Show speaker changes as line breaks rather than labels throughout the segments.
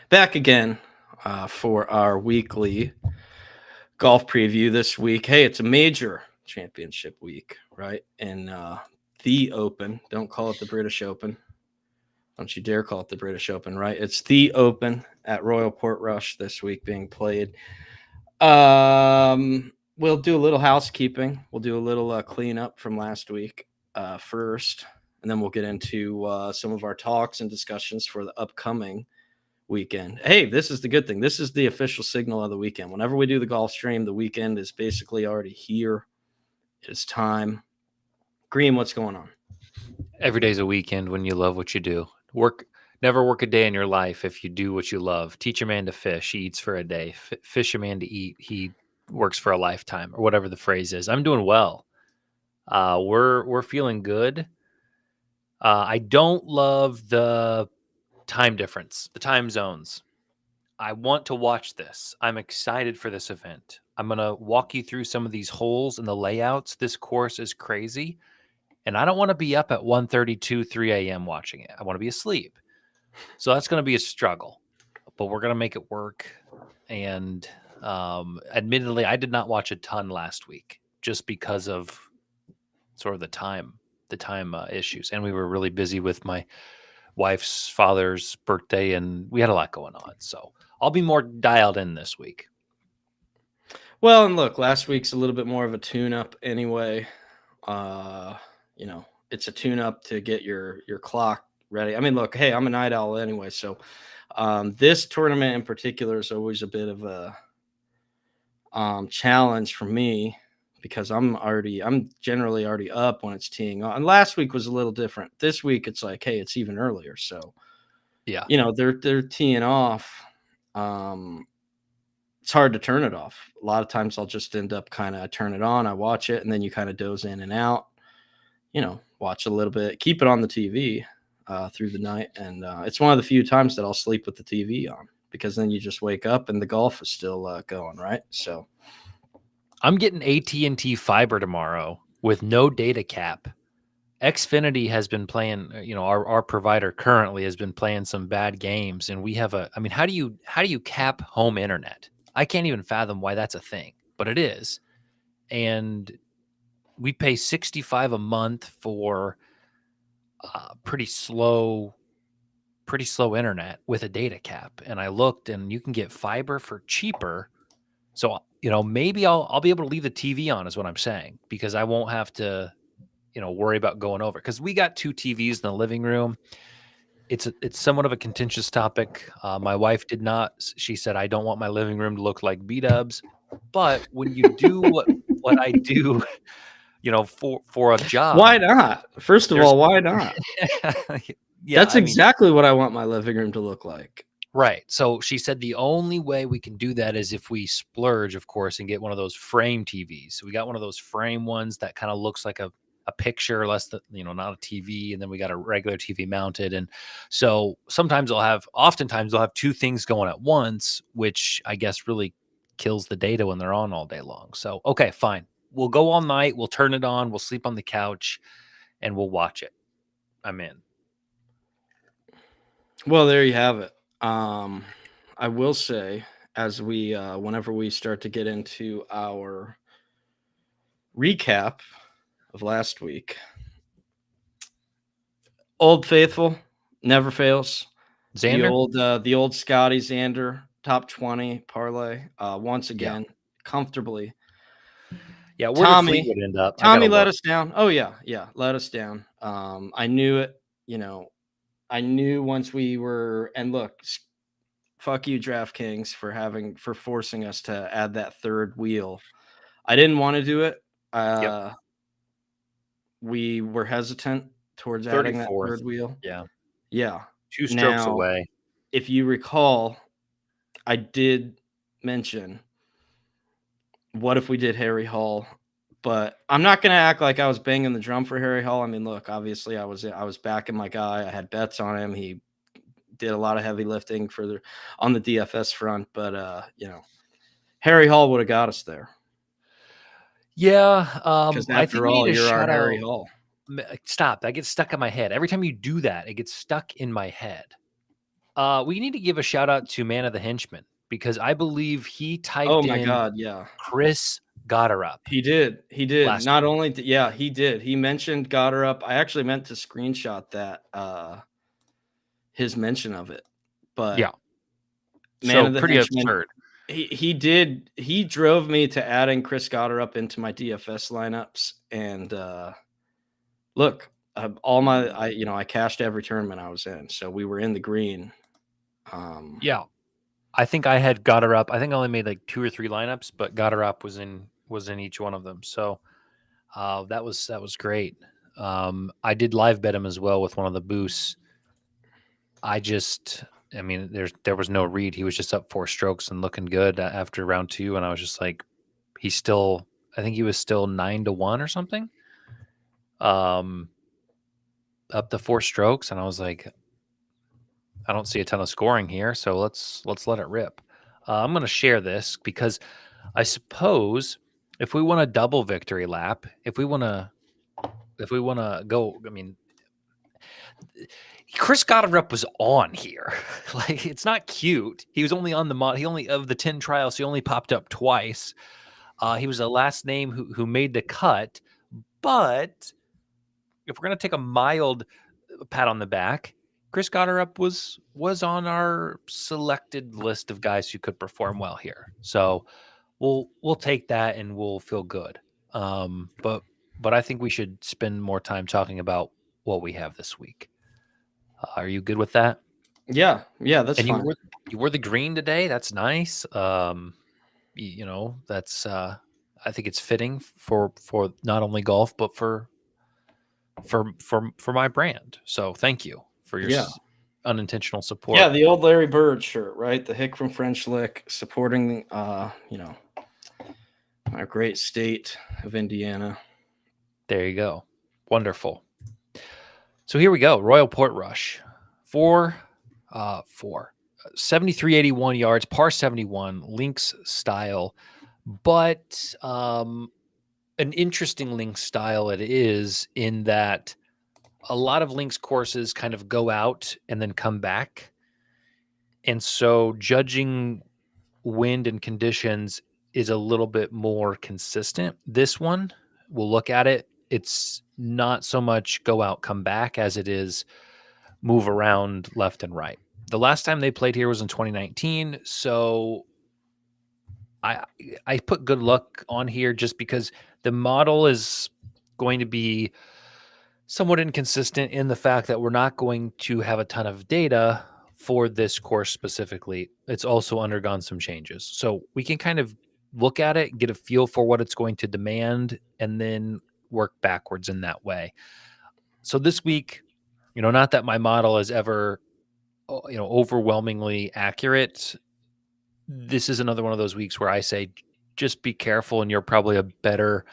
Back again for our weekly golf preview this week. Hey, it's a major championship week, right? And the Open. Don't call it the British Open. Don't you dare call it the British Open, right? It's the Open at Royal Portrush this week being played. We'll do a little housekeeping. We'll do a little cleanup from last week first, and then we'll get into some of our talks and discussions for the upcoming weekend. Hey, this is the good thing. This is the official signal of the weekend. Whenever we do the golf stream, the weekend is basically already here. It's time. Green, what's going on?
Every day's a weekend when you love what you do. Never work a day in your life if you do what you love. Teach a man to fish, he eats for a day. Fish a man to eat, he works for a lifetime, or whatever the phrase is. I'm doing well. We're feeling good. I don't love the time difference, the time zones. I want to watch this. I'm excited for this event. I'm going to walk you through some of these holes and the layouts. This course is crazy. And I don't want to be up at 1:32, 3 a.m. watching it. I want to be asleep. So that's going to be a struggle. But we're going to make it work. And admittedly, I did not watch a ton last week just because of sort of the time issues. And we were really busy with my wife's father's birthday, and we had a lot going on. So I'll be more dialed in this week.
Well, and look, last week's a little bit more of a tune-up anyway. It's a tune-up to get your clock ready. I mean, look, hey, I'm a night owl anyway, so this tournament in particular is always a bit of a challenge for me because I'm generally already up when it's teeing off. And last week was a little different. This week it's like, hey, it's even earlier. So
yeah,
they're teeing off. It's hard to turn it off. A lot of times I'll just end up kind of turn it on, I watch it, and then you kind of doze in and out, watch a little bit, keep it on the TV through the night. And it's one of the few times that I'll sleep with the TV on because then you just wake up and the golf is still going, right? So
I'm getting AT&T fiber tomorrow with no data cap. Xfinity has been playing, our provider currently has been playing some bad games, and we have how do you cap home internet? I can't even fathom why that's a thing, but it is. And we pay $65 a month for pretty slow internet with a data cap. And I looked, and you can get fiber for cheaper. So, maybe I'll be able to leave the TV on is what I'm saying, because I won't have to, worry about going over, because we got two TVs in the living room. It's somewhat of a contentious topic. My wife did not. She said, I don't want my living room to look like B-dubs. But when you do what I do, for a job.
Why not? First of all, why not?
Yeah,
that's exactly what I want my living room to look like.
Right. So she said the only way we can do that is if we splurge, of course, and get one of those frame TVs. So we got one of those frame ones that kind of looks like a picture, less than, not a TV. And then we got a regular TV mounted. And so oftentimes they'll have two things going at once, which I guess really kills the data when they're on all day long. So, okay, fine. We'll go all night. We'll turn it on. We'll sleep on the couch and we'll watch it. I'm in.
Well, there you have it. I will say, as we whenever we start to get into our recap of last week, Old Faithful never fails.
Xander?
The old Scotty Xander top 20 parlay once again, comfortably.
Yeah, where did Fleetwood end up?
Tommy let us down. Oh yeah, let us down. I knew it. I knew once we were, and look, fuck you, DraftKings, for forcing us to add that third wheel. I didn't want to do it. We were hesitant towards adding that third wheel. Yeah.
2 strokes away.
If you recall, I did mention, what if we did Harry Hall? But I'm not going to act like I was banging the drum for Harry Hall. I mean, look, obviously I was backing my guy. I had bets on him. He did a lot of heavy lifting on the DFS front, but Harry Hall would have got us there.
Yeah,
because after all, you're our Harry Hall.
Stop! That gets stuck in my head every time you do that. It gets stuck in my head. We need to give a shout out to Man of the Henchman because I believe he
Oh
typed
my
in
god, yeah.
Chris Gotterup
He did. He did.
last
Not
week.
only yeah, he did. He mentioned Goddard. I actually meant to screenshot that his mention of it. But
Yeah.
Man
So
of the
pretty
Henchman,
absurd.
he drove me to adding Chris Goddard into my DFS lineups. And look, all my I cashed every tournament I was in. So we were in the green.
Yeah. I think I had Gotterup. I think I only made like 2 or 3 lineups, but Gotterup was in each one of them. So that was great. I did live bet him as well with one of the boosts. I mean, there was no read. He was just up 4 strokes and looking good after round 2, and I was just like, I think he was still 9-1 or something, um, up to 4 strokes, and I was like, I don't see a ton of scoring here, so let's let it rip. I'm going to share this because I suppose if we want a double victory lap, if we want to go, I mean, Chris Gotterup was on here. Like, it's not cute. He was only on the mod. He only of the 10 trials, he only popped up twice. He was the last name who made the cut. But if we're gonna take a mild pat on the back, Chris Gotterup was on our selected list of guys who could perform well here. So we'll take that and we'll feel good. But I think we should spend more time talking about what we have this week. Are you good with that?
yeah, that's
And
fine.
you wore the green today. That's nice. That's I think it's fitting for not only golf but for my brand. So thank you for your
Yeah.
unintentional
Yeah,
support.
the old Larry Bird shirt, right? The hick from French Lick supporting our great state of Indiana.
There you go. Wonderful. So here we go. Royal Portrush. 7381 yards, par 71, links style, but an interesting links style it is in that a lot of links courses kind of go out and then come back. And so judging wind and conditions is a little bit more consistent. This one, we'll look at it. It's not so much go out, come back as it is move around left and right. The last time they played here was in 2019. So I put good luck on here just because the model is going to be somewhat inconsistent in the fact that we're not going to have a ton of data for this course specifically. It's also undergone some changes. So we can kind of look at it, get a feel for what it's going to demand, and then work backwards in that way. So this week, not that my model is ever, overwhelmingly accurate. This is another one of those weeks where I say, just be careful, and you're probably a better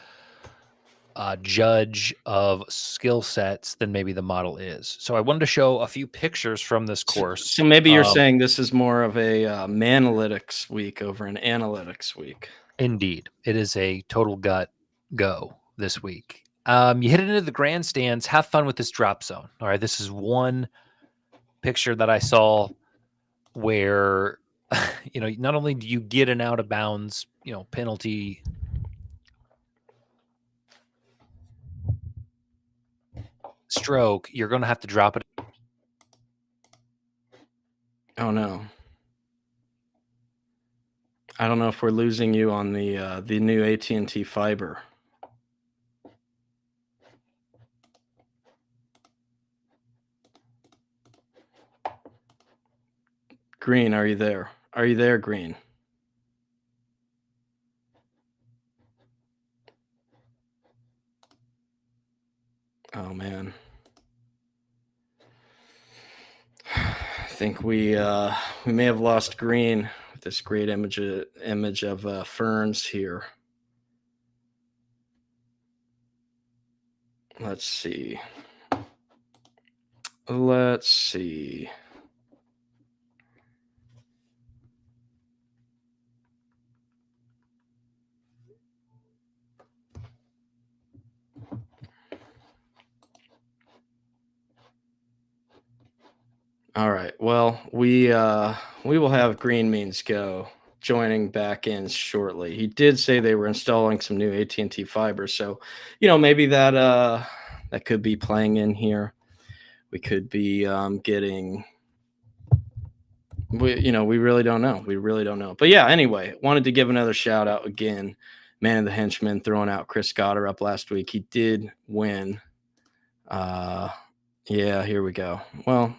judge of skill sets than maybe the model is. So I wanted to show a few pictures from this course.
So maybe you're saying this is more of a Manalytics week over an analytics week.
Indeed, it is a total gut go this week. You hit it into the grandstands. Have fun with this drop zone. All right, this is one picture that I saw where not only do you get an out of bounds penalty stroke, you're going to have to drop it.
Oh no. I don't know if we're losing you on the new AT&T fiber. Green, are you there? Are you there, Green? Oh man. I think we may have lost Green with this great image of ferns here. Let's see. All right. Well, we will have Green Means Go joining back in shortly. He did say they were installing some new AT&T fiber, so maybe that could be playing in here. We could be getting we really don't know. We really don't know. But yeah, anyway, wanted to give another shout out again. Man of the Henchman throwing out Chris Goddard up last week. He did win. Yeah, here we go. Well,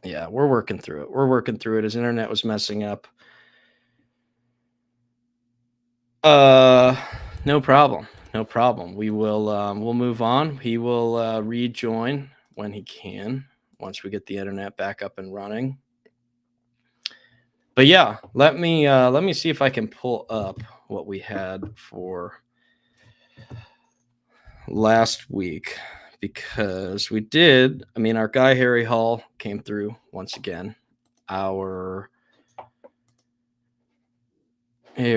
yeah, we're working through it. We're working through it. His internet was messing up. Uh, no problem. No problem. We'll move on. He will rejoin when he can once we get the internet back up and running. But yeah, let me see if I can pull up what we had for last week, because we did. I mean, our guy Harry Hall came through once again. Here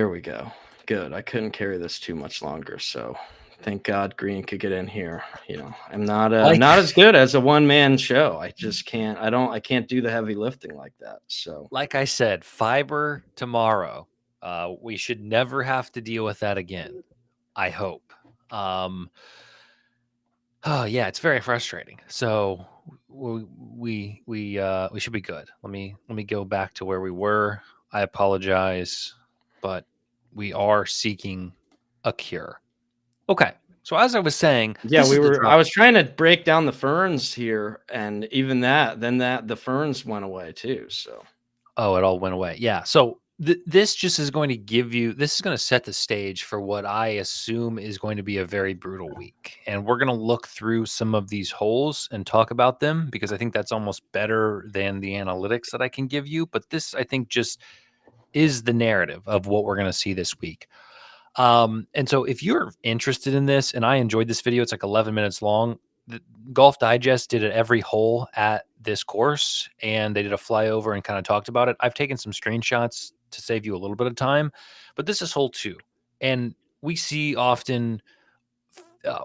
we go. Good. I couldn't carry this too much longer, so thank God Green could get in here. I'm not not as good as a one-man show. I just can't. I can't do the heavy lifting like that. So,
Like I said, fiber tomorrow. We should never have to deal with that again. I hope. Oh yeah, it's very frustrating. So we should be good. Let me go back to where we were. I apologize, but we are seeking a cure. Okay. So as I was saying,
yeah,
this is the
I
drop.
was trying to break down the ferns here, and even then the ferns went away too. So,
Oh, it all went away. Yeah. So this just is going to give you, this is going to set the stage for what I assume is going to be a very brutal week. And we're going to look through some of these holes and talk about them because I think that's almost better than the analytics that I can give you. But this, I think, just is the narrative of what we're going to see this week. And so if you're interested in this, and I enjoyed this video, it's like 11 minutes long. The Golf Digest did it every hole at this course, and they did a flyover and kind of talked about it. I've taken some screenshots to save you a little bit of time, but this is hole 2. And we see often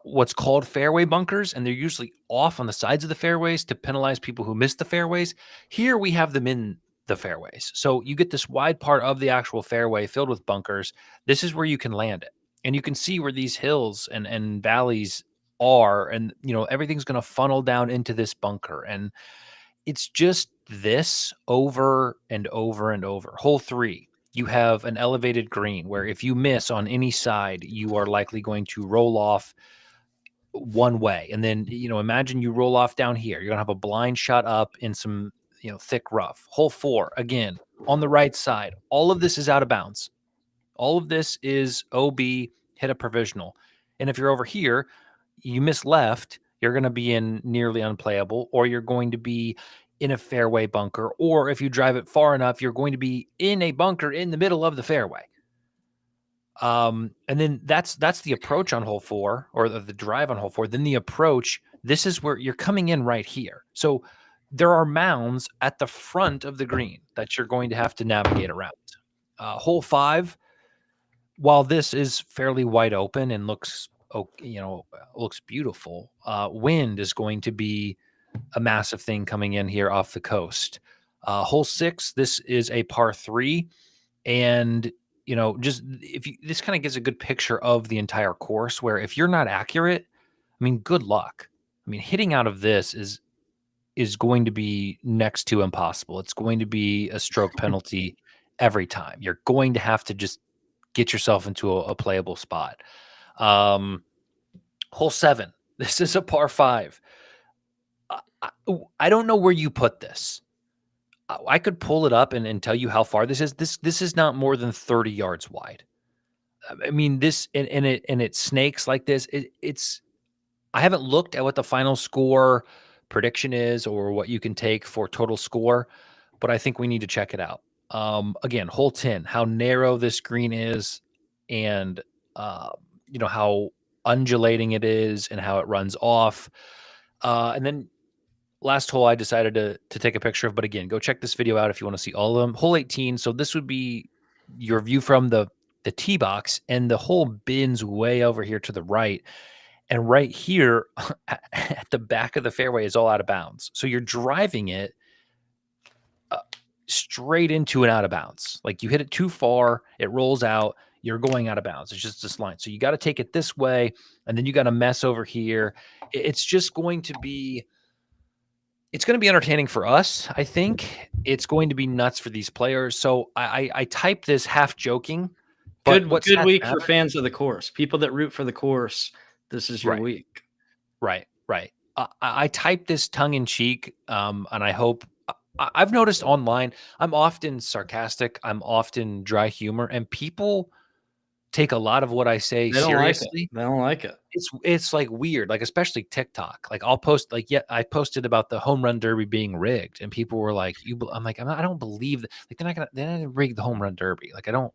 what's called fairway bunkers, and they're usually off on the sides of the fairways to penalize people who miss the fairways. Here we have them in the fairways. So you get this wide part of the actual fairway filled with bunkers. This is where you can land it. And you can see where these hills and valleys are. And, everything's going to funnel down into this bunker. And it's just this over and over and over. Hole 3, you have an elevated green where if you miss on any side, you are likely going to roll off one way. And then, imagine you roll off down here. You're going to have a blind shot up in some, thick rough. Hole 4, again, on the right side. All of this is out of bounds. All of this is OB, hit a provisional. And if you're over here, you miss left, you're going to be in nearly unplayable, or you're going to be in a fairway bunker. Or if you drive it far enough, you're going to be in a bunker in the middle of the fairway. And then that's the approach on hole 4, or the drive on hole 4. Then the approach, this is where you're coming in right here. So there are mounds at the front of the green that you're going to have to navigate around. Hole 5, while this is fairly wide open and looks beautiful, wind is going to be a massive thing coming in here off the coast. Hole 6, this is a par 3, and just this kind of gives a good picture of the entire course, where if you're not accurate, I mean, good luck. I mean, hitting out of this is going to be next to impossible. It's going to be a stroke penalty every time. You're going to have to just get yourself into a playable spot. Hole 7, this is a par 5. I don't know where you put this. I could pull it up and tell you how far this is. This is not more than 30 yards wide. I mean, this and it snakes like this. It's I haven't looked at what the final score prediction is or what you can take for total score, but I think we need to check it out. Again, hole 10, how narrow this green is, and how undulating it is and how it runs off. And then last hole I decided to take a picture of, but again, go check this video out if you want to see all of them. Hole 18. So this would be your view from the tee box, and the hole bends way over here to the right. And right here at the back of the fairway is all out of bounds. So you're driving it straight into and out of bounds. Like you hit it too far, it rolls out, you're going out of bounds. It's just this line. So you got to take it this way, and then you got to mess over here. It's just going to be entertaining for us. I think it's going to be nuts for these players. So I typed this half joking, but what
Good
stats
week
matter?
for fans of the course. People that root for the course, this is your
Right,
week.
right. I typed this tongue in cheek, and I hope. I've noticed online, I'm often sarcastic, I'm often dry humor, and people take a lot of what I say
They don't like it.
seriously.
They don't like it.
It's like weird, like especially TikTok. Like I'll post like I posted about the home run derby being rigged, and people were like, I'm like, I don't believe that. Like they're not gonna rig the home run derby. Like I don't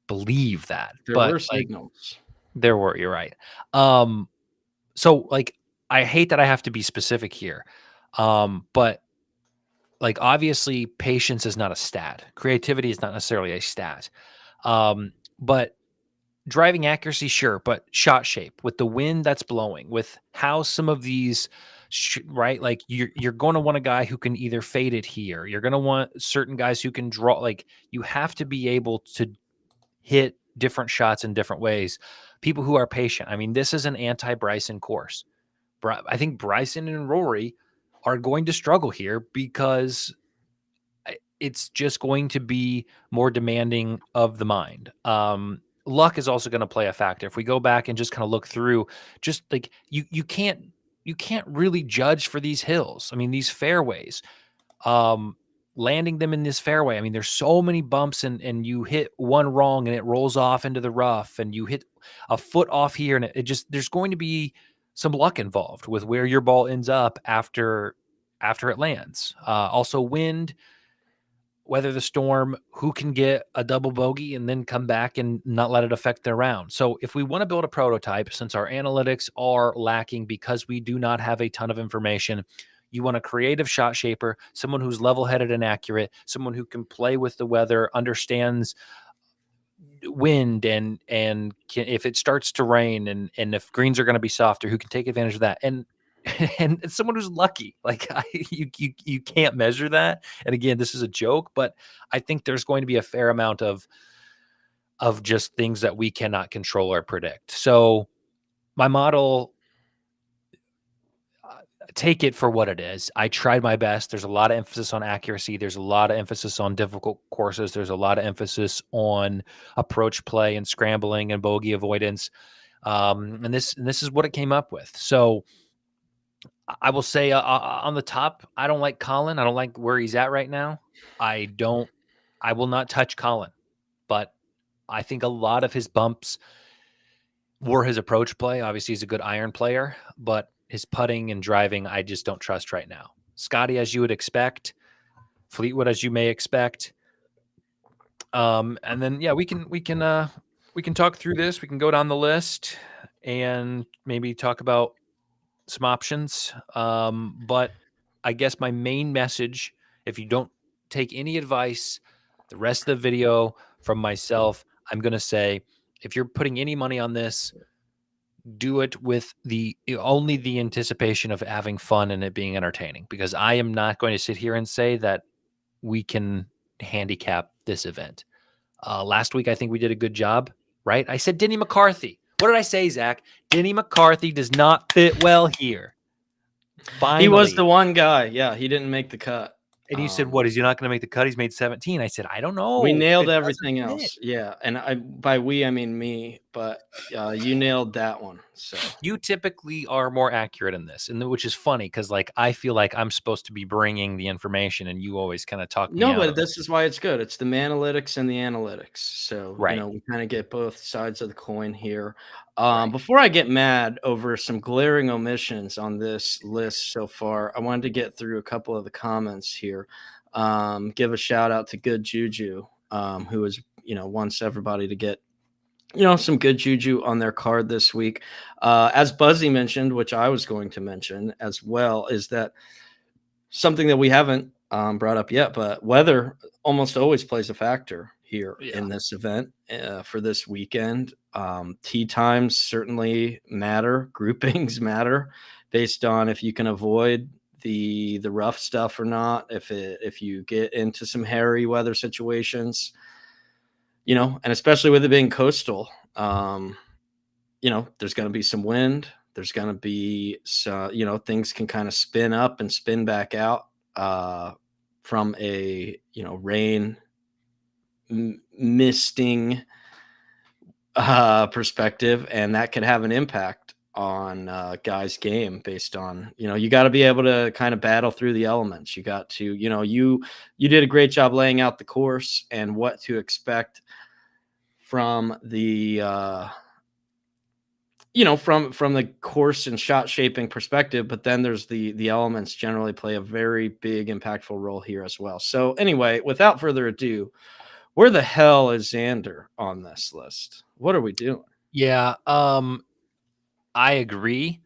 believe that.
There
But
were
like
signals.
there were, you're right. So like I hate that I have to be specific here. But like obviously patience is not a stat. Creativity is not necessarily a stat. But driving accuracy, sure, but shot shape with the wind that's blowing, with how some of these, right? Like you're going to want a guy who can either fade it here. You're going to want certain guys who can draw. Like you have to be able to hit different shots in different ways. People who are patient. I mean, this is an anti-Bryson course. I think Bryson and Rory are going to struggle here because it's just going to be more demanding of the mind. Luck is also going to play a factor. If we go back and just kind of look through, just like you can't really judge for these hills. I mean, these fairways, landing them in this fairway. I mean, there's so many bumps and you hit one wrong and it rolls off into the rough, and you hit a foot off here, and it just there's going to be some luck involved with where your ball ends up after it lands. Also, wind, weather the storm, who can get a double bogey and then come back and not let it affect their round. So if we want to build a prototype, since our analytics are lacking because we do not have a ton of information, you want a creative shot shaper, someone who's level-headed and accurate, someone who can play with the weather, understands wind, and if it starts to rain and if greens are going to be softer, who can take advantage of that. And and someone who's lucky. Like you can't measure that. And again, this is a joke, but I think there's going to be a fair amount of just things that we cannot control or predict. So my model, take it for what it is. I tried my best. There's a lot of emphasis on accuracy. There's a lot of emphasis on difficult courses. There's a lot of emphasis on approach play and scrambling and bogey avoidance. And this is what it came up with. So I will say on the top, I don't like Colin. I don't like where he's at right now. I will not touch Colin, but I think a lot of his bumps were his approach play. Obviously, he's a good iron player, but his putting and driving, I just don't trust right now. Scotty, as you would expect, Fleetwood, as you may expect. And then, yeah, we can talk through this. We can go down the list and maybe talk about some options. But I guess my main message, if you don't take any advice, the rest of the video from myself, I'm going to say, if you're putting any money on this, do it with only the anticipation of having fun and it being entertaining, because I am not going to sit here and say that we can handicap this event. Last week, I think we did a good job, right? I said Denny McCarthy. What did I say, Zach? Denny McCarthy does not fit well here. Finally.
He was the one guy. Yeah, he didn't make the cut.
And you said, what, is he not going to make the cut? He's made 17. I said, I don't know.
We nailed everything else. Yeah. And by we, I mean me, but you nailed that one. So
you typically are more accurate in this, and which is funny because like I feel like I'm supposed to be bringing the information, and you always kind of talk me out.
No, but this is why it's good. It's the analytics and the analytics. So
right.
We kind of get both sides of the coin here. Before I get mad over some glaring omissions on this list so far, I wanted to get through a couple of the comments here. Give a shout out to Good Juju, who is wants everybody to get some good juju on their card this week. As Buzzy mentioned, which I was going to mention as well, is that something that we haven't brought up yet, but weather almost always plays a factor here in this event for this weekend. Tee times certainly matter. Groupings matter based on if you can avoid the rough stuff or not, if you get into some hairy weather situations, and especially with it being coastal, there's going to be some wind. There's going to be some, things can kind of spin up and spin back out from a, rain misting perspective, and that could have an impact on guys' game based on, you got to be able to kind of battle through the elements. You got to, you did a great job laying out the course and what to expect from the from the course and shot shaping perspective, but then there's the elements generally play a very big impactful role here as well. So anyway, without further ado, where the hell is Xander on this list? What are we doing?
Yeah, I agree.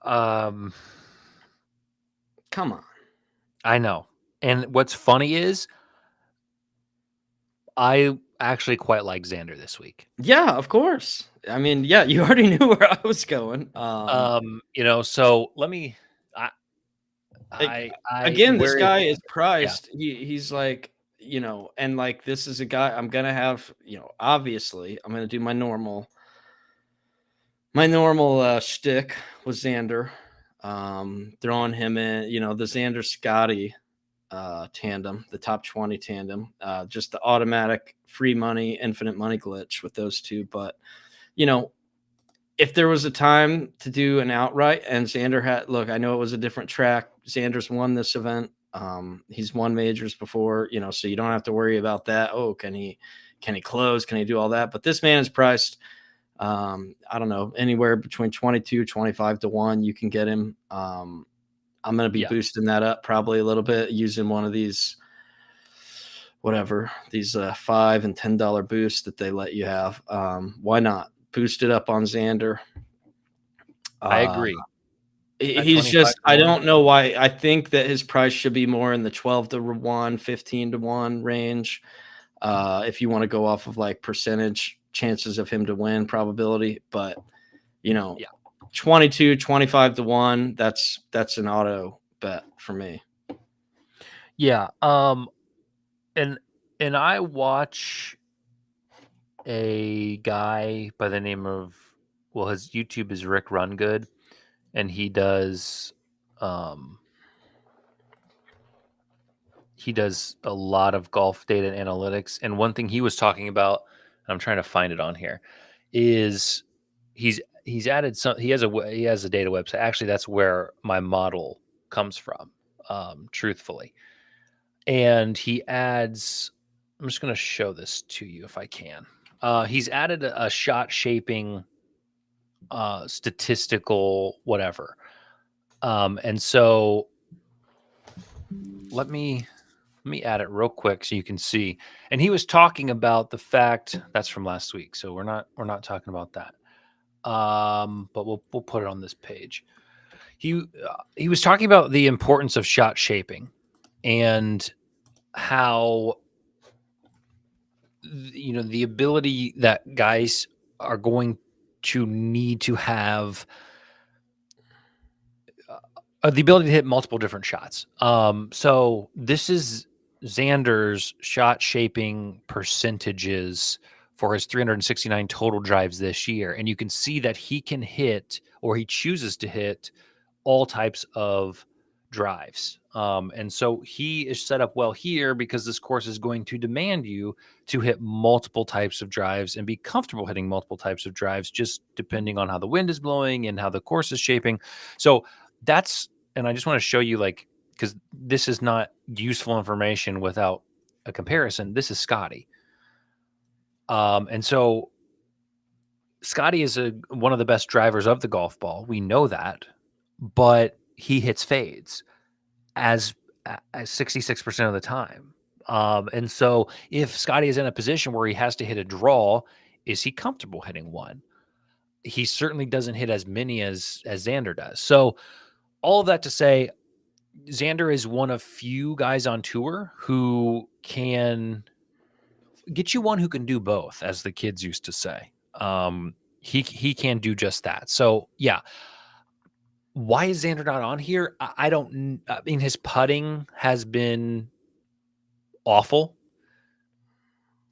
Come on.
I know. And what's funny is I actually quite like Xander this week.
Yeah, of course. I mean, yeah, you already knew where I was going.
So let me
Like,
I
again, this
where is
guy
Xander?
is
Yeah.
priced. He's like, and like this is a guy I'm gonna have, obviously I'm gonna do my normal shtick with Xander. Throwing him in, the Xander Scotty tandem, the top 20 tandem, just the automatic free money, infinite money glitch with those two. But, if there was a time to do an outright and Xander look, I know it was a different track. Xander's won this event. He's won majors before, so you don't have to worry about that. Oh, can he close? Can he do all that? But this man is priced, I don't know, anywhere between 22, 25 to 1. You can get him. I'm going to be boosting that up probably a little bit using one of these, whatever, these $5 and $10 boosts that they let you have. Why not boost it up on Xander?
I agree.
He's just, I don't know why. I think that his price should be more in the 12 to 1, 15 to 1 range. If you want to go off of like percentage chances of him to win probability, but 22, 25 to 1, that's an auto bet for me.
Yeah. And I watch a guy by the name of, well, his YouTube is Rick Run Good, and he does a lot of golf data and analytics. And one thing he was talking about, and I'm trying to find it on here, is he's added some. He has a data website. Actually, that's where my model comes from. Truthfully, and he adds. I'm just going to show this to you if I can. He's added a shot shaping, statistical whatever, and so let me add it real quick so you can see. And he was talking about the fact that's from last week, so we're not talking about that. But we'll put it on this page. He was talking about the importance of shot shaping and how the ability that guys are going to need to have the ability to hit multiple different shots. So this is Xander's shot shaping percentages for his 369 total drives this year. And you can see that he can hit, or he chooses to hit, all types of drives. And so he is set up well here because this course is going to demand you to hit multiple types of drives and be comfortable hitting multiple types of drives, just depending on how the wind is blowing and how the course is shaping. So and I just want to show you, like, because this is not useful information without a comparison. This is Scotty. And so Scotty is one of the best drivers of the golf ball. We know that, but he hits fades as 66% of the time. And so if Scotty is in a position where he has to hit a draw, is he comfortable hitting one? He certainly doesn't hit as many as Xander does. So all of that to say, Xander is one of few guys on tour who can get you one who can do both, as the kids used to say. He can do just that. So yeah, Why is Xander not on here? I don't. I mean, his putting has been awful.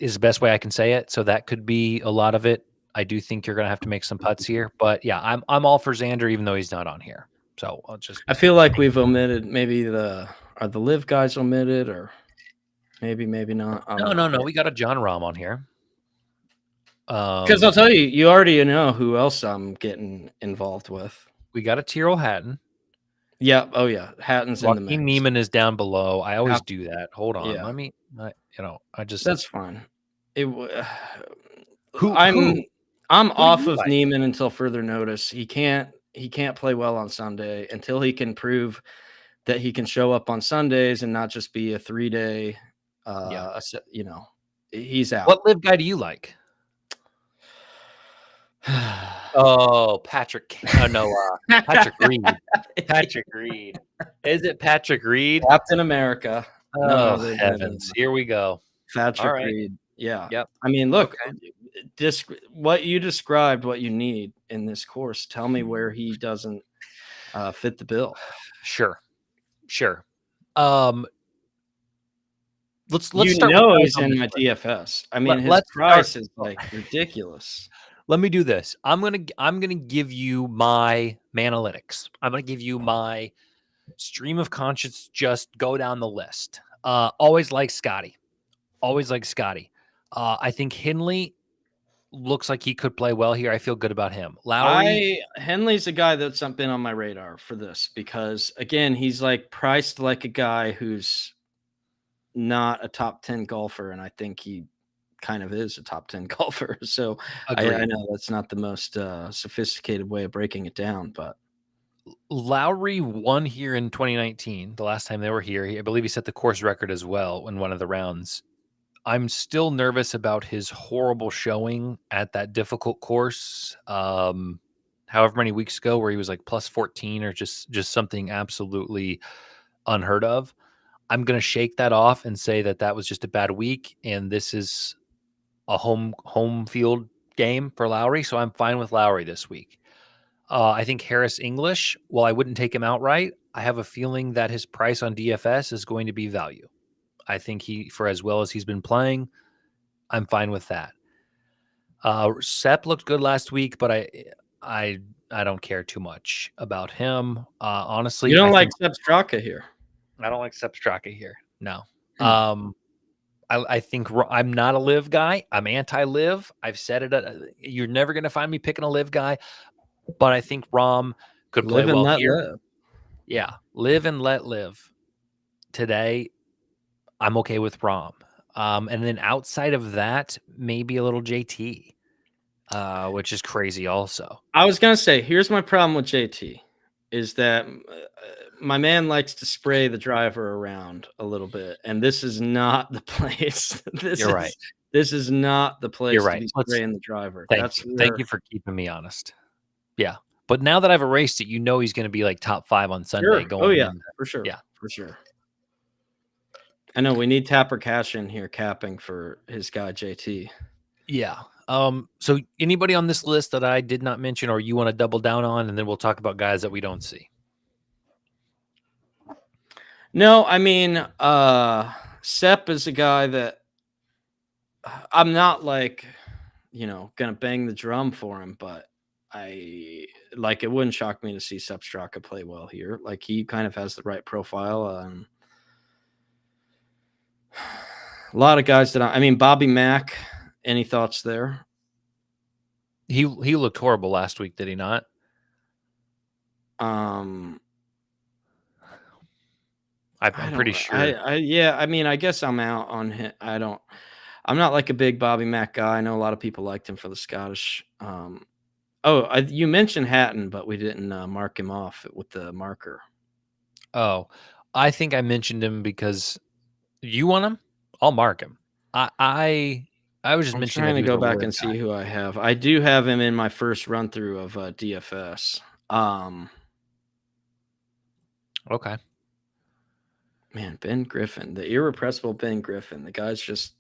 Is the best way I can say it. So that could be a lot of it. I do think you're going to have to make some putts here, but yeah, I'm all for Xander, even though he's not on here. So I'll just.
I feel like we've omitted maybe are the live guys omitted, or maybe not. I don't know.
No. We got a John Rahm on here.
Because I'll tell you, you already know who else I'm getting involved with.
We got a Tyrrell Hatton.
Yeah. Oh yeah, Hatton's in the mix.
Joaquin Neiman is down below. I always do that. Hold on.
Yeah.
Let me. I just.
That's fine.
Who?
I'm
do
off
you
of
like?
Neiman until further notice. He can't play well on Sunday until he can prove that he can show up on Sundays and not just be a 3-day. He's out.
What live guy do you like? Oh, Patrick. No, Patrick Reed. Patrick Reed. Is it Patrick Reed?
Captain America.
Oh, heavens. Here we go.
Patrick
right.
Reed. Yeah.
Yep.
I mean, look, what you described, what you need in this course. Tell me where he doesn't fit the bill.
Sure. Let's
you
start.
Know he's in my DFS. I mean, his price is like ridiculous.
Let me do this. I'm gonna give you my Manalytics. I'm gonna give you my stream of conscience. Just go down the list. Always like Scotty. I think Henley looks like he could play well here. I feel good about him. Lowry.
Henley's a guy that's been on my radar for this because, again, he's like priced like a guy who's not a top 10 golfer, and I think he kind of is a top 10 golfer. So I know that's not the most sophisticated way of breaking it down, but
Lowry won here in 2019, the last time they were here. I believe he set the course record as well in one of the rounds. I'm still nervous about his horrible showing at that difficult course. However many weeks ago, where he was like plus 14 or just something absolutely unheard of. I'm going to shake that off and say that was just a bad week, and this is a home field game for Lowry. So I'm fine with Lowry this week. I think Harris English, while I wouldn't take him outright, I have a feeling that his price on DFS is going to be value. I think for as well as he's been playing, I'm fine with that. Sepp looked good last week, but I don't care too much about him. Honestly,
you don't like Sepp Straka here.
I don't like Sepp Straka here. No. I think I'm not a live guy. I'm anti-live. I've said it. You're never going to find me picking a live guy, but I think Rahm could play well here.
Live.
Yeah, live and let live. Today, I'm okay with Rahm. And then outside of that, maybe a little JT, which is crazy also.
I was going to say, here's my problem with JT, is that my man likes to spray the driver around a little bit, and this is not the place.
You're right.
This is not the place
to
be spraying the driver.
Thank you for keeping me honest. Yeah. But now that I've erased it, he's going to be like top 5 on Sunday.
Sure. For sure. Yeah, for sure. I know we need Tapper Cash in here capping for his guy JT.
Yeah. So anybody on this list that I did not mention or you want to double down on, and then we'll talk about guys that we don't see?
No, I mean, Sepp is a guy that I'm not like, going to bang the drum for him, but it wouldn't shock me to see Sepp Straka play well here. Like, he kind of has the right profile. A lot of guys Bobby Mack, any thoughts there?
He looked horrible last week, did he not? I'm pretty sure.
I guess I'm out on him. I'm not like a big Bobby Mack guy. I know a lot of people liked him for the Scottish. You mentioned Hatton, but we didn't mark him off with the marker.
Oh, I think I mentioned him because you want him. I'll mark him. I was just mentioning.
Trying to go back and see who I have. I do have him in my first run through of DFS.
Okay.
Man, Ben Griffin, the irrepressible Ben Griffin. The guy's just,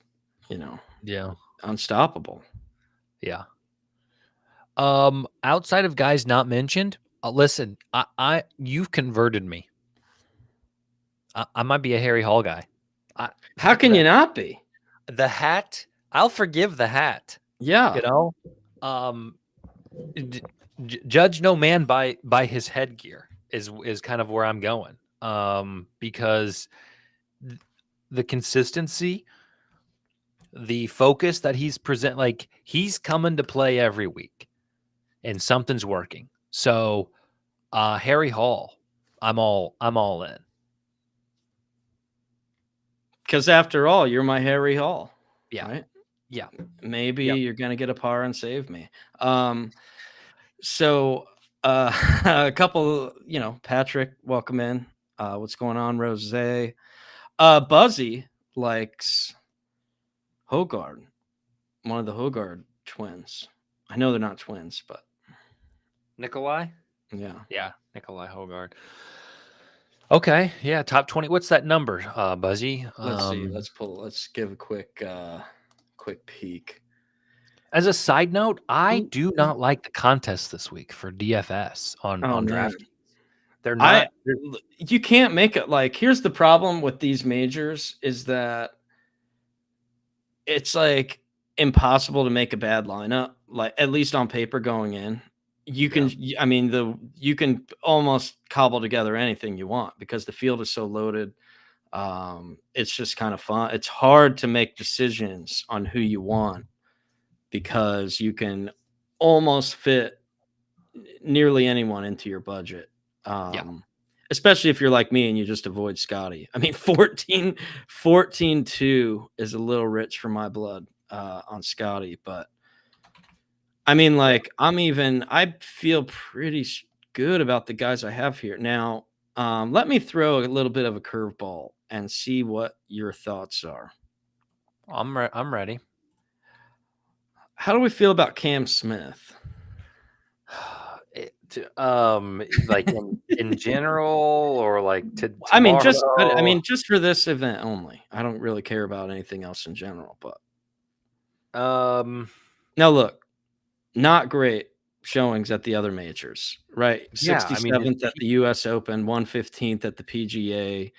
unstoppable.
Yeah. Outside of guys not mentioned, Listen, you've converted me. I might be a Harry Hall guy.
How can you not be?
The hat, I'll forgive the hat.
Yeah.
You know, judge no man by his headgear is kind of where I'm going. Because the consistency, the focus that he's like he's coming to play every week, and something's working. So, Harry Hall, I'm all in.
Because after all, you're my Harry Hall.
Yeah.
Right?
Yeah.
Maybe
Yep.
you're gonna get a par and save me. So a couple, Patrick, welcome in. What's going on, Rose? Buzzy likes Hogard, one of the Hogard twins. I know they're not twins, but
Nikolai?
yeah.
Yeah, Nikolai Hogard. Okay, yeah, top 20. What's that number, Buzzy?
Let's see. Let's give a quick peek.
As a side note, I do not like the contest this week for DFS on
man.
DraftKings. They're not.
You can't make it. Like, here's the problem with these majors is that it's like impossible to make a bad lineup, like at least on paper going in. You can, you can almost cobble together anything you want because the field is so loaded. It's just kind of fun. It's hard to make decisions on who you want because you can almost fit nearly anyone into your budget. Especially if you're like me and you just avoid Scotty. I mean, 14-2 is a little rich for my blood on Scotty, but I mean, like, I feel pretty good about the guys I have here. Now, let me throw a little bit of a curveball and see what your thoughts are.
I'm ready.
How do we feel about Cam Smith?
Like in general, or like
just for this event only. I don't really care about anything else in general, but now look, not great showings at the other majors, right? 67th at the US Open, 115th at the PGA,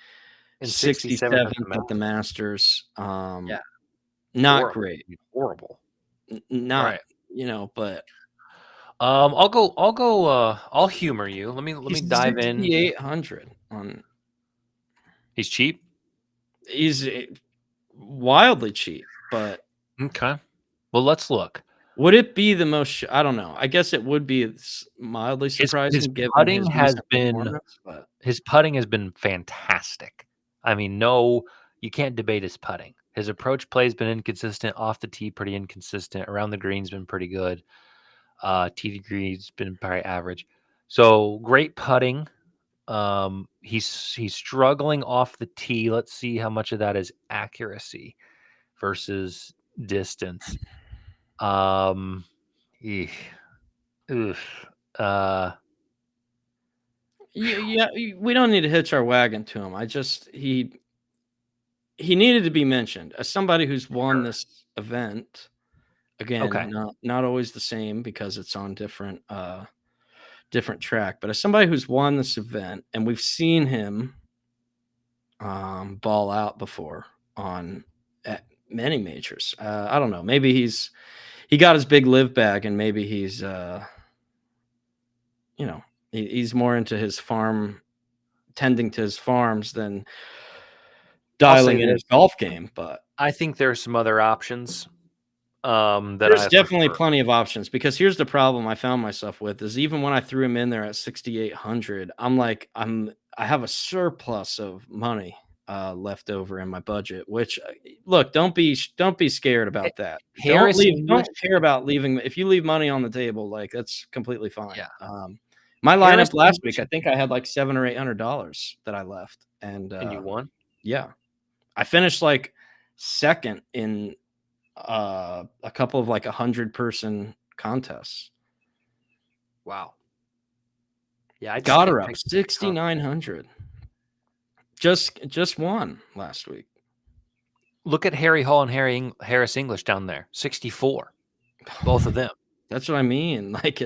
and 67th at the Masters. Not great.
Horrible.
Not, but
I'll humor you. Let me dive in.
6,800 on.
He's cheap.
He's wildly cheap, but
okay. Well, let's look.
Would it be the most? I don't know. I guess it would be mildly surprising.
His putting has been fantastic. I mean, no, you can't debate his putting. His approach play has been inconsistent. Off the tee, pretty inconsistent. Around the green's been pretty good. Tee degree's been very average. So great putting. He's struggling off the tee. Let's see how much of that is accuracy versus distance. We
don't need to hitch our wagon to him. He needed to be mentioned as somebody who's won this event. Again, not always the same because it's on different track, but as somebody who's won this event and we've seen him ball out before at many majors. I don't know. Maybe he got his big live bag and maybe he's he's more into his farm, tending to his farms than dialing in his golf game. But
I think there's some other options.
There's definitely plenty of options because here's the problem I found myself with is even when I threw him in there at 6,800, I have a surplus of money left over in my budget, which look, don't be scared about that. Don't care about leaving. If you leave money on the table, like that's completely fine.
Yeah.
My lineup last week, I think I had like $700 or $800 that I left. And
you won?
Yeah. I finished like second in a couple of like 100-person contests.
Wow. Yeah, I
got her up 6,900. Just won last week.
Look at Harry Hall and Harris English down there, 64. Both of them.
That's what I mean. Like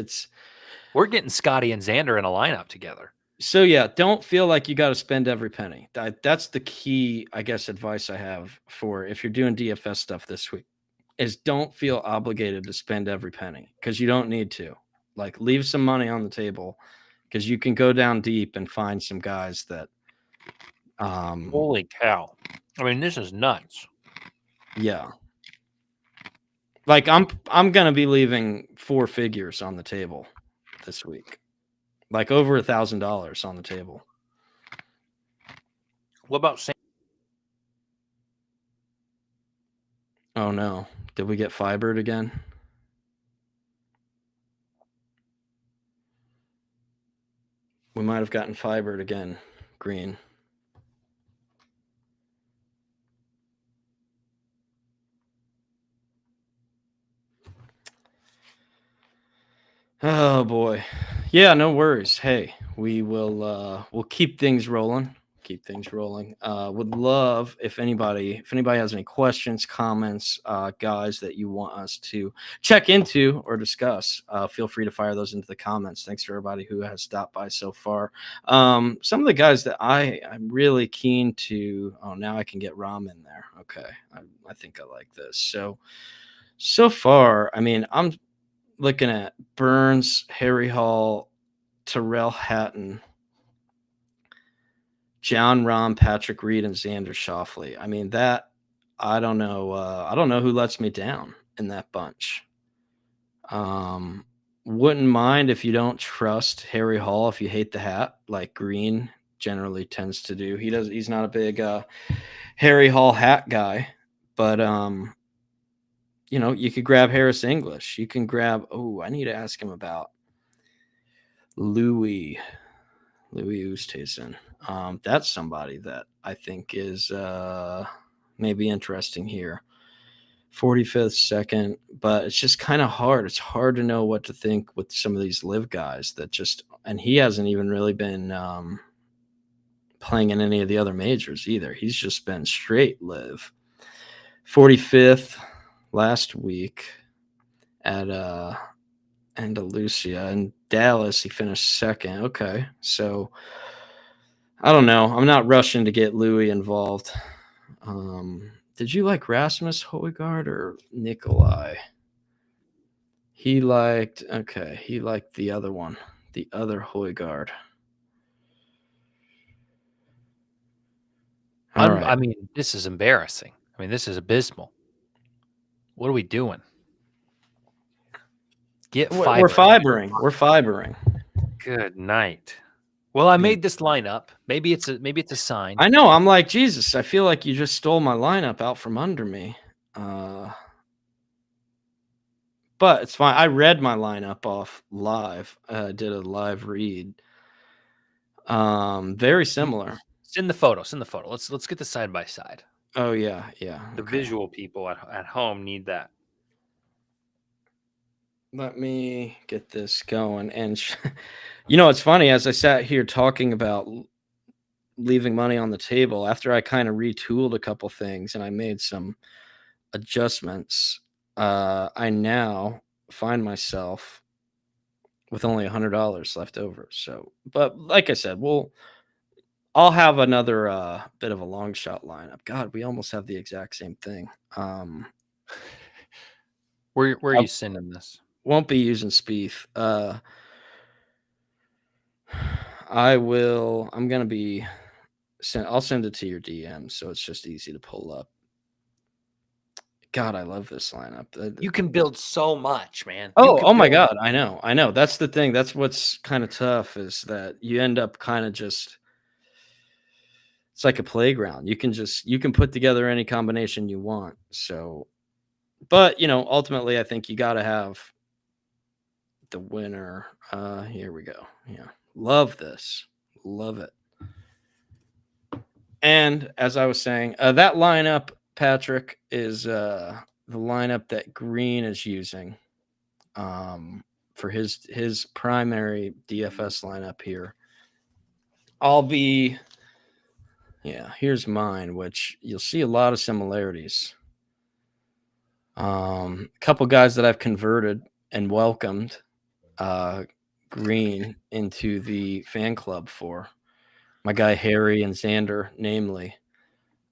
We're getting Scotty and Xander in a lineup together.
So yeah, don't feel like you got to spend every penny. That's the key, I guess, advice I have for if you're doing DFS stuff this week is don't feel obligated to spend every penny because you don't need to. Like leave some money on the table because you can go down deep and find some guys that
Holy cow. I mean, this is nuts.
yeah. Like I'm gonna be leaving 4 figures on the table this week. Like over $1,000 on the table.
What about Sam?
Oh no. Did we get fibered again? We might have gotten fibered again, Green. Oh boy. Yeah, no worries. Hey, we'll keep things rolling. Keep things rolling. Would love if anybody has any questions, comments, guys that you want us to check into or discuss, feel free to fire those into the comments. Thanks for everybody who has stopped by so far. Some of the guys that I'm really keen to. Oh, now I can get Rom in there. Okay, I think I like this. So far, I mean, I'm looking at Burns, Harry Hall, Terrell Hatton, John Rahm, Patrick Reed, and Xander Schauffele. I mean, that I don't know. I don't know who lets me down in that bunch. Wouldn't mind if you don't trust Harry Hall if you hate the hat, like Green generally tends to do. He's not a big Harry Hall hat guy, but you could grab Harris English. You can grab. Oh, I need to ask him about Louis Oosthuizen. That's somebody that I think is maybe interesting here. 45th, second, but it's just kind of hard. It's hard to know what to think with some of these live guys and he hasn't even really been playing in any of the other majors either. He's just been straight live. 45th last week at Andalusia. In Dallas, he finished second. Okay, so I don't know. I'm not rushing to get Louis involved. Did you like Rasmus Højgaard or Nikolai? He liked the other one, the other Højgaard. All right.
I mean, this is embarrassing. I mean, this is abysmal. What are we doing? We're
fibering. We're fibering.
Good night. Well, I made this lineup. Maybe it's a sign.
I know. I'm like, Jesus, I feel like you just stole my lineup out from under me. But it's fine. I read my lineup off live. Did a live read. Very similar.
Send the photo. Let's get the side by side.
Oh yeah.
The visual people at home need that.
Let me get this going. And it's funny, as I sat here talking about leaving money on the table, after I kind of retooled a couple things and I made some adjustments, I now find myself with only $100 left over. So, but like I said, I'll have another bit of a long shot lineup. God, we almost have the exact same thing.
Where are you sending this?
Won't be using Spieth. I'm gonna be I'll send it to your DM, so it's just easy to pull up. God, I love this lineup.
You can build so much, man.
Oh my God, I know. That's the thing. That's what's kind of tough is that you end up kind of just. It's like a playground. You can put together any combination you want. So, but ultimately, I think you got to have the winner. Here we go. Yeah. Love this. Love it. And as I was saying, that lineup, Patrick, is the lineup that Green is using for his primary DFS lineup here. Here's mine, which you'll see a lot of similarities. A couple guys that I've converted and welcomed. green into the fan club for my guy Harry and Xander, namely.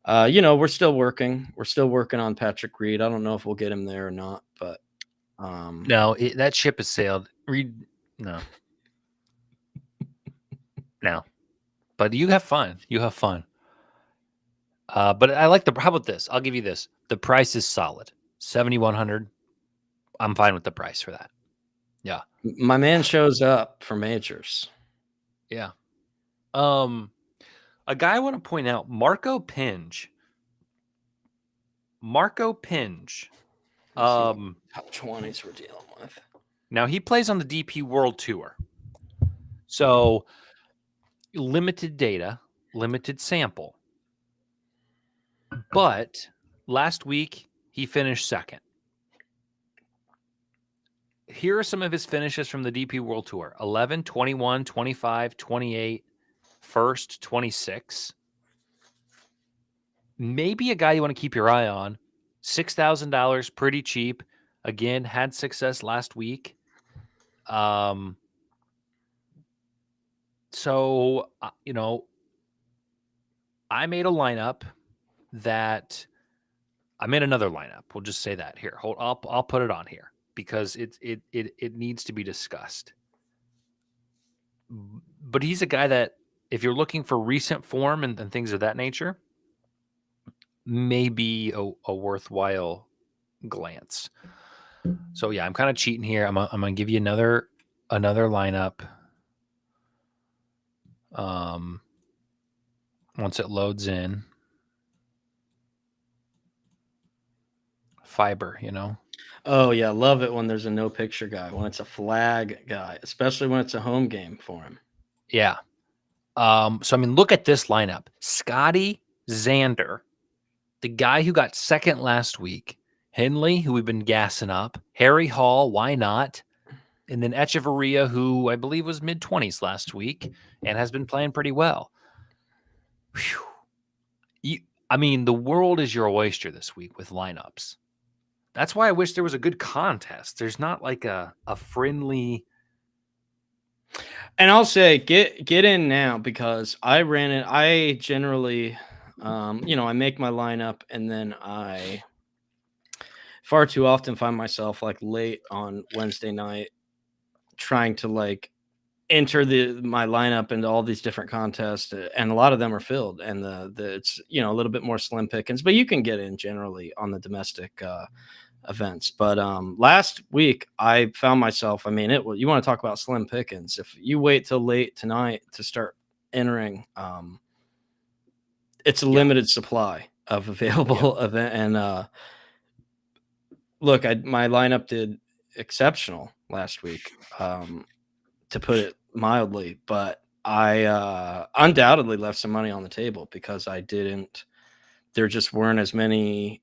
We're still working. We're still working on Patrick Reed. I don't know if we'll get him there or not, but
No, that ship has sailed. Reed, no. No. But you have fun. You have fun. But I like how about this? I'll give you this. The price is solid. 7,100. I'm fine with the price for that. Yeah.
my man shows up for majors.
Yeah. A guy I want to point out, Marco Pinge. Marco Pinge.
Top 20s we're dealing with.
Now he plays on the DP World Tour. So limited data, limited sample. But last week he finished second. Here are some of his finishes from the DP World Tour: 11, 21, 25, 28, first, 26. Maybe a guy you want to keep your eye on. $6,000, pretty cheap. Again, had success last week. So, I made a lineup that I made another lineup. We'll just say that here. I'll put it on here because it needs to be discussed. But he's a guy that, if you're looking for recent form and things of that nature, may be a worthwhile glance. So yeah, I'm kind of cheating here. I'm gonna give you another lineup. Once it loads in, fiber,
Oh yeah, love it when there's a no picture guy, when it's a flag guy, especially when it's a home game for him.
Yeah. So I mean, look at this lineup: Scotty, Xander, the guy who got second last week, Henley, who we've been gassing up, Harry Hall, why not? And then Echeverria, who I believe was mid-20s last week and has been playing pretty well. I mean, the world is your oyster this week with lineups. That's why I wish there was a good contest. There's not like a friendly.
And I'll say get in now, because I ran it. I generally, I make my lineup and then I far too often find myself like late on Wednesday night trying to like enter my lineup into all these different contests, and a lot of them are filled, and it's a little bit more slim pickings, but you can get in generally on the domestic events. But last week I found myself, I mean, you want to talk about slim pickings. If you wait till late tonight to start entering, it's a limited supply of available event. And look, my lineup did exceptional last week, to put it mildly, but I undoubtedly left some money on the table because there just weren't as many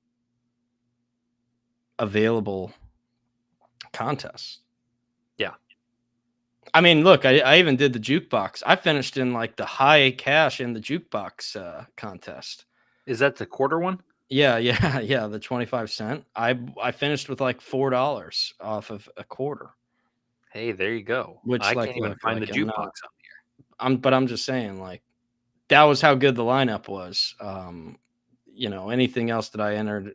available contests.
Yeah.
I mean, look, I even did the jukebox. I finished in like the high cash in the jukebox contest.
Is that the quarter one?
Yeah, the 25 cent. I finished with like $4 off of a quarter.
Hey, there you go.
Which,
I
like,
can't even
look,
find
like,
the jukebox on here.
But I'm just saying, like, that was how good the lineup was. Anything else that I entered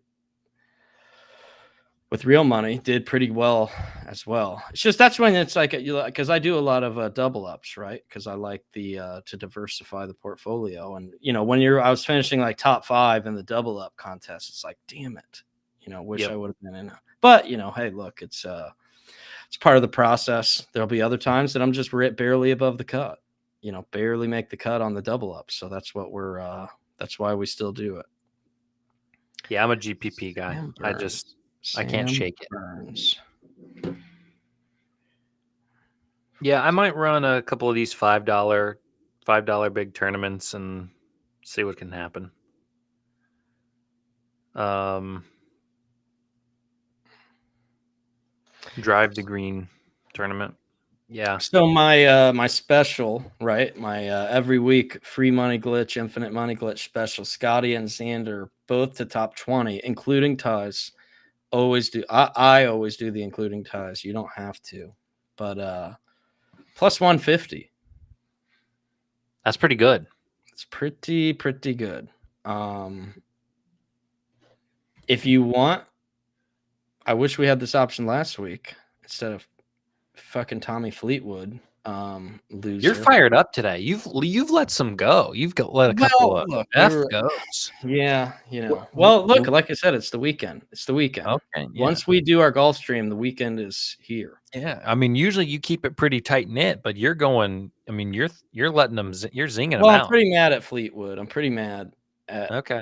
with real money did pretty well as well. It's just that's when it's like, because I do a lot of double ups, right? Because I like to diversify the portfolio, and I was finishing like top 5 in the double up contest. It's like, damn it, wish I would have been in it. But hey, look, it's part of the process. There'll be other times that I'm just barely above the cut. Barely make the cut on the double up. So that's that's why we still do it.
Yeah, I'm a GPP guy. I can't shake it.
Burns.
Yeah, I might run a couple of these $5 big tournaments and see what can happen. Drive the Green tournament. Yeah.
So my special, right? My every week free money glitch, infinite money glitch special. Scotty and Xander both to top 20, including ties. Always do. I always do the including ties. You don't have to, but Plus 150.
That's pretty good.
It's pretty good. If you want, I wish we had this option last week instead of fucking Tommy Fleetwood. Loser.
You're fired up today. You've let some go. You've let a couple of
look,
F goes.
Yeah, Well, look, like I said, it's the weekend.
Okay. Yeah.
Once we do our golf stream, the weekend is here.
Yeah. I mean, usually you keep it pretty tight knit, but you're going. I mean, you're letting them. You're zinging them
Well, I'm
out.
pretty mad at Fleetwood. I'm pretty mad at
Okay.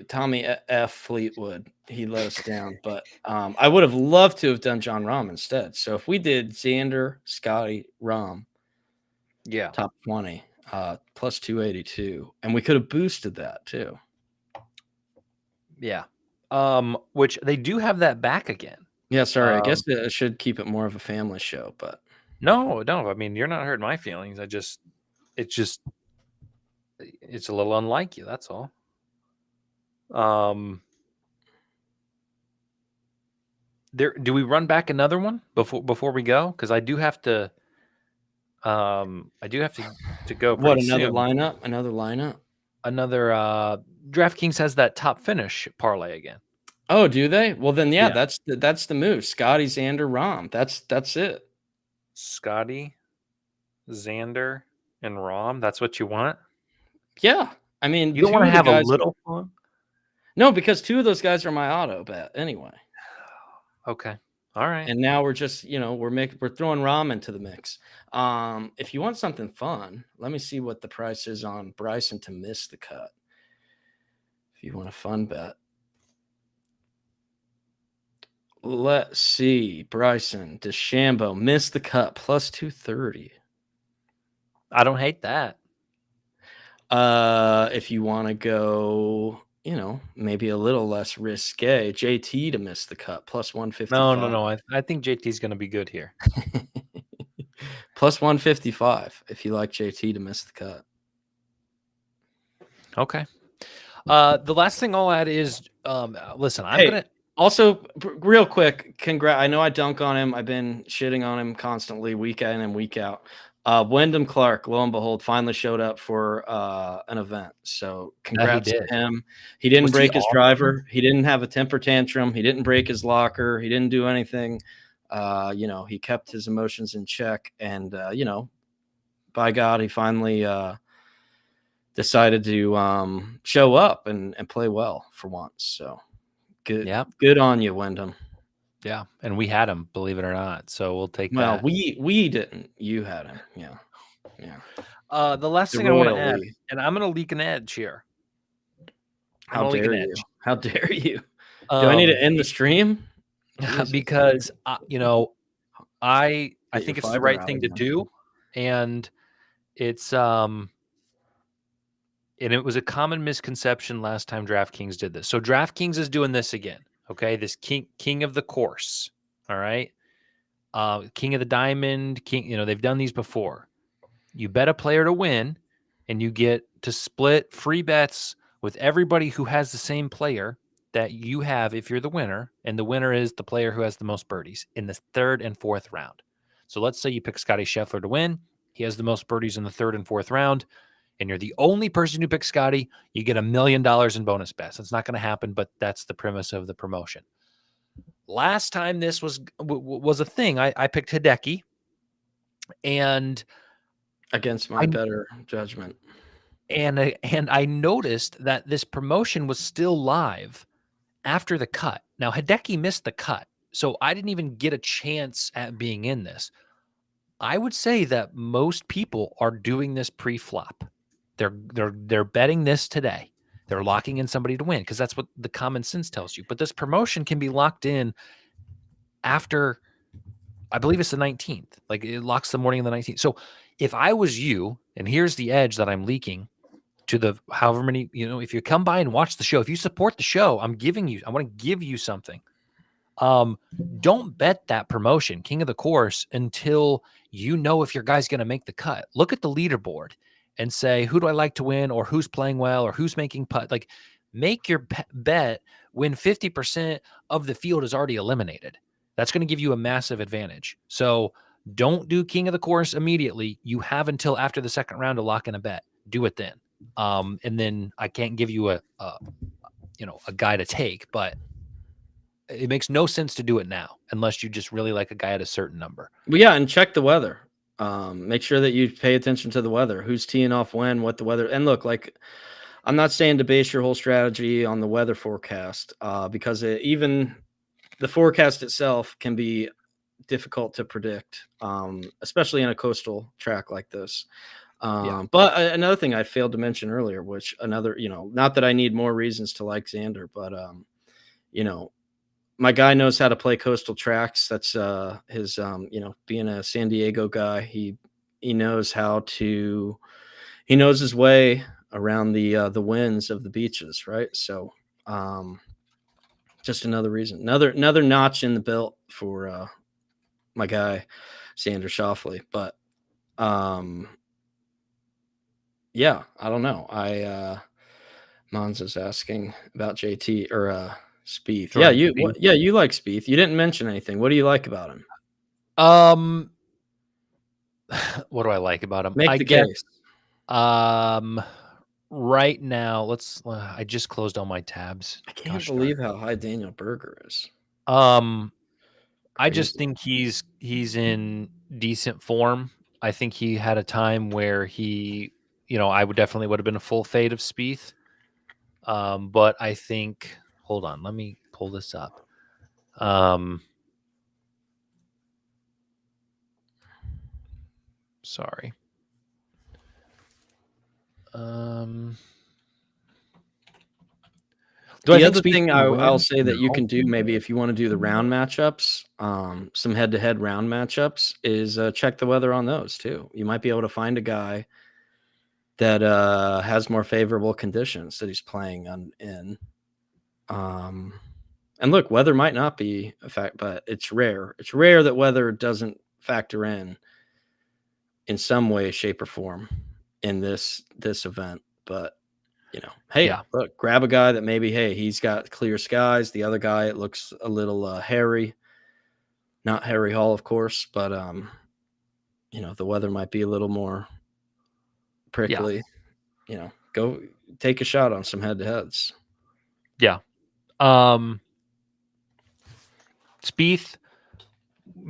Tommy F. Fleetwood. He let us down, but I would have loved to have done John Rahm instead. So if we did Xander, Scotty, Rahm,
Yeah.
top 20, plus 282, and we could have boosted that too.
Yeah. Which they do have that back again.
Yeah, sorry. I guess I should keep it more of a family show, but
no. I mean, you're not hurting my feelings. It's a little unlike you. That's all. Do we run back another one before we go? Because I do have to. To go.
What,
Pretty
another
soon.
lineup?
Another DraftKings has that top finish parlay again.
Oh, do they? Well, then yeah. that's the move. Scotty, Xander, Rahm. That's it.
Scotty, Xander, and Rahm. That's what you want?
Yeah. I mean,
you don't want to have a little fun?
No, because two of those guys are my auto bet anyway.
Okay. All right.
And now we're just, we're throwing Rahm into the mix. If you want something fun, let me see what the price is on Bryson to miss the cut. If you want a fun bet. Let's see. Bryson DeChambeau missed the cut plus 230.
I don't hate that.
If you want to go, maybe a little less risque, JT to miss the cut plus 155.
No. I think JT's going to be good here.
Plus 155 if you like JT to miss the cut.
Okay. The last thing I'll add is, listen, I'm going to.
Also, real quick, I know I dunk on him. I've been shitting on him constantly, week in and week out. Wyndham Clark, lo and behold, finally showed up for an event. So congrats to him. He didn't break his driver. He didn't have a temper tantrum. He didn't break his locker. He didn't do anything. He kept his emotions in check. And, by God, he finally decided to show up and play well for once. So. Good.
Yeah.
Good on you, Wyndham.
Yeah, and we had him, believe it or not. So we'll take that.
Well, we didn't. You had him. Yeah.
The last thing I want to add, and I'm going to leak an edge here.
How dare you? How dare you? Do I need to end the stream?
Because I think it's the right thing to do, and it's and it was a common misconception last time DraftKings did this. So DraftKings is doing this again. Okay, this king of the course. All right, king of the diamond. King. They've done these before. You bet a player to win, and you get to split free bets with everybody who has the same player that you have if you're the winner, and the winner is the player who has the most birdies in the third and fourth round. So let's say you pick Scotty Scheffler to win. He has the most birdies in the third and fourth round. And you're the only person who picks Scotty, you get $1 million in bonus bets. It's not going to happen, but that's the premise of the promotion. Last time this was a thing, I picked Hideki, and
against my better judgment.
And I noticed that this promotion was still live after the cut. Now Hideki missed the cut, so I didn't even get a chance at being in this. I would say that most people are doing this pre-flop. They're betting this today. They're locking in somebody to win because that's what the common sense tells you. But this promotion can be locked in after, I believe it's the 19th. Like it locks the morning of the 19th. So if I was you, and here's the edge that I'm leaking to the however many, if you come by and watch the show, if you support the show, I want to give you something. Don't bet that promotion, King of the Course, until you know if your guy's going to make the cut. Look at the leaderboard and say, who do I like to win, or who's playing well, or who's making putt. Like, make your bet when 50% of the field is already eliminated. That's going to give you a massive advantage. So Don't do king of the course immediately. You have until after the second round to lock in a bet. Do it then. And then I can't give you a guy to take, but it makes no sense to do it now unless you just really like a guy at a certain number.
Well, yeah, and check the weather. Make sure that you pay attention to the weather. Who's teeing off when, what the weather, and look, like I'm not saying to base your whole strategy on the weather forecast, because even the forecast itself can be difficult to predict, especially in a coastal track like this. But another thing I failed to mention earlier, which not that I need more reasons to like Xander, but my guy knows how to play coastal tracks. That's his being a San Diego guy, he knows he knows his way around the winds of the beaches, right? So just another reason, another notch in the belt for my guy Xander Schauffele. But yeah, I don't know. Monza's asking about JT or Spieth. Yeah, you like Spieth. You didn't mention anything. What do you like about him?
What do I like about him?
Make the case.
Right now, I just closed all my tabs.
I can't believe how high Daniel Berger is.
I just think he's in decent form. I think he had a time where he, I would have been a full fade of Spieth. But I think, hold on, let me pull this up. Sorry.
The other thing I'll say that you can do, maybe if you want to do the round matchups, some head-to-head round matchups, is check the weather on those too. You might be able to find a guy that has more favorable conditions that he's playing in. And look, weather might not be a fact, but it's rare. It's rare that weather doesn't factor in some way, shape, or form in this event. But hey, look, grab a guy that maybe, hey, he's got clear skies. The other guy, it looks a little hairy. Not Harry Hall, of course, but the weather might be a little more prickly. Go take a shot on some head-to-heads.
Yeah. Spieth,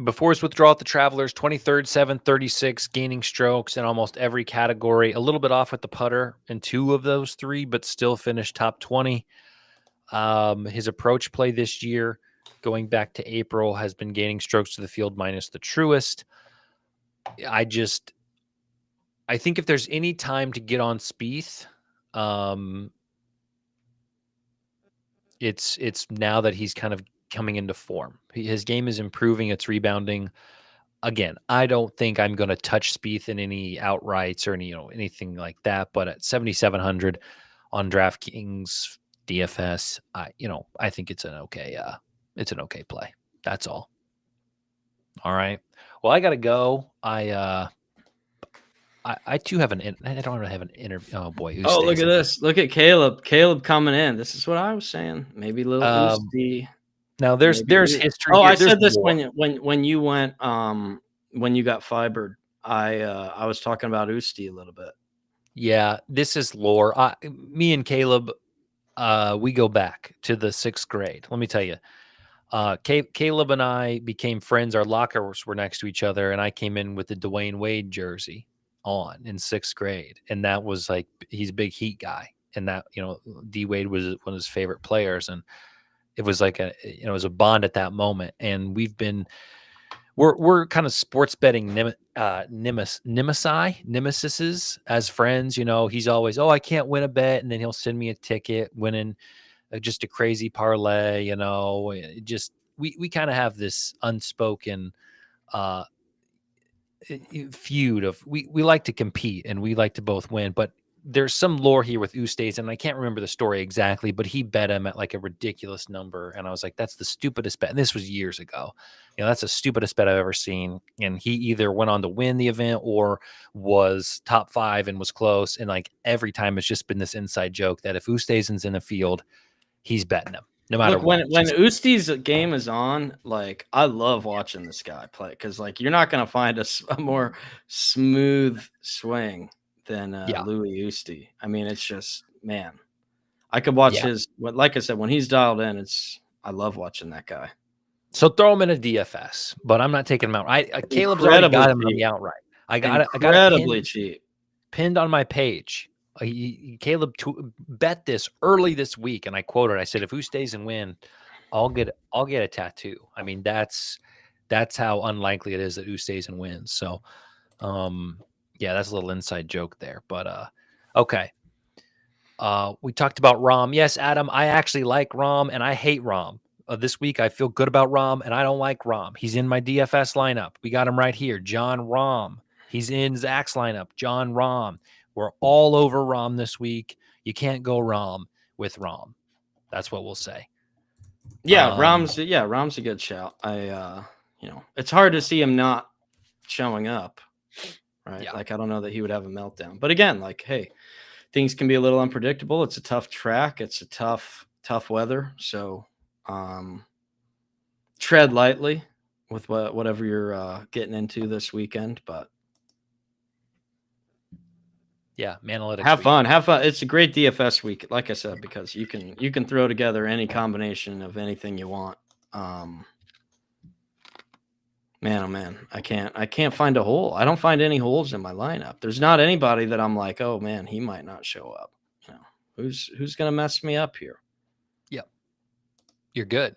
before his withdrawal at the Travelers, 23rd, 7th, 36, gaining strokes in almost every category. A little bit off with the putter in 2 of those 3, but still finished top 20. His approach play this year, going back to April, has been gaining strokes to the field minus the Truist. I think if there's any time to get on Spieth, it's now that he's kind of coming into form. His game is improving. It's rebounding. Again, I don't think I'm going to touch Spieth in any outrights or anything like that. But at 7,700 on DraftKings DFS, I think it's an okay play. That's all. All right. Well, I got to go. I too have I don't really have an interview. Oh boy.
Oh, look at this. Look at Caleb. Caleb coming in. This is what I was saying. Maybe a little Usti.
Now there's history.
Oh,
here.
I said this when you went when you got fibered. I was talking about Usti a little bit.
Yeah, this is lore. Me and Caleb, we go back to the 6th grade. Let me tell you. Caleb and I became friends. Our lockers were next to each other, and I came in with the Dwayne Wade jersey on in 6th grade, and that was like, he's a big Heat guy, and that D Wade was one of his favorite players, and it was like it was a bond at that moment. And we're kind of sports betting nemesis as friends. He's always, oh, I can't win a bet, and then he'll send me a ticket winning just a crazy parlay. We kind of have this unspoken feud of we like to compete and we like to both win, but there's some lore here with Ustays, and I can't remember the story exactly, but he bet him at like a ridiculous number, and I was like, that's the stupidest bet. And this was years ago. That's the stupidest bet I've ever seen. And he either went on to win the event or was top 5 and was close. And like every time it's just been this inside joke that if Oosthuizen's in the field, he's betting him. no matter
Look,
what.
when Usti's game is on, like, I love watching this guy play because, like, you're not gonna find a more smooth swing than,
Yeah,
Louis Usti. I mean, it's just man, I could watch
yeah.
his like I said, when he's dialed in, I love watching that guy.
So throw him in a DFS, but I'm not taking him out. Caleb's already
Incredibly
got him on
cheap.
the outright. I got it
Incredibly cheap.
pinned on my page. Caleb bet this early this week, and I quoted. I said, "If who stays and win, I'll get a tattoo." I mean, that's how unlikely it is that who stays and wins. So, yeah, that's a little inside joke there. But okay. We talked about Rom. Yes, Adam, I actually like Rom, and I hate Rom. This week, I feel good about Rom, and I don't like Rom. He's in my DFS lineup. We got him right here, John Rom. He's in Zach's lineup, John Rom. We're all over Rom this week. You can't go Rom with Rom. That's what we'll say.
Yeah, Rom's a good shout. It's hard to see him not showing up, right?
Yeah.
Like, I don't know that he would have a meltdown. But again, like, hey, things can be a little unpredictable. It's a tough track. It's a tough weather. So tread lightly with whatever you're getting into this weekend. But
yeah, Manalytics.
Have fun. It's a great DFS week, like I said, because you can throw together any combination of anything you want. Man, oh man, I can't find a hole. I don't find any holes in my lineup. There's not anybody that I'm like, oh man, he might not show up. You know, who's gonna mess me up here?
Yep. You're good.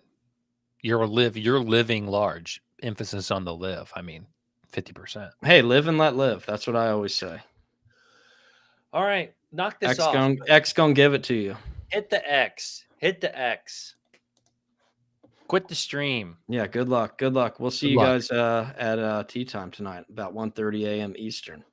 You're living large. Emphasis on the live. I mean, 50%.
Hey, live and let live. That's what I always say.
All right, knock this off.
X gonna give it to you.
Hit the X. Hit the X. Quit the stream.
Yeah, good luck. We'll see you guys at tea time tonight, about 1:30 a.m. Eastern.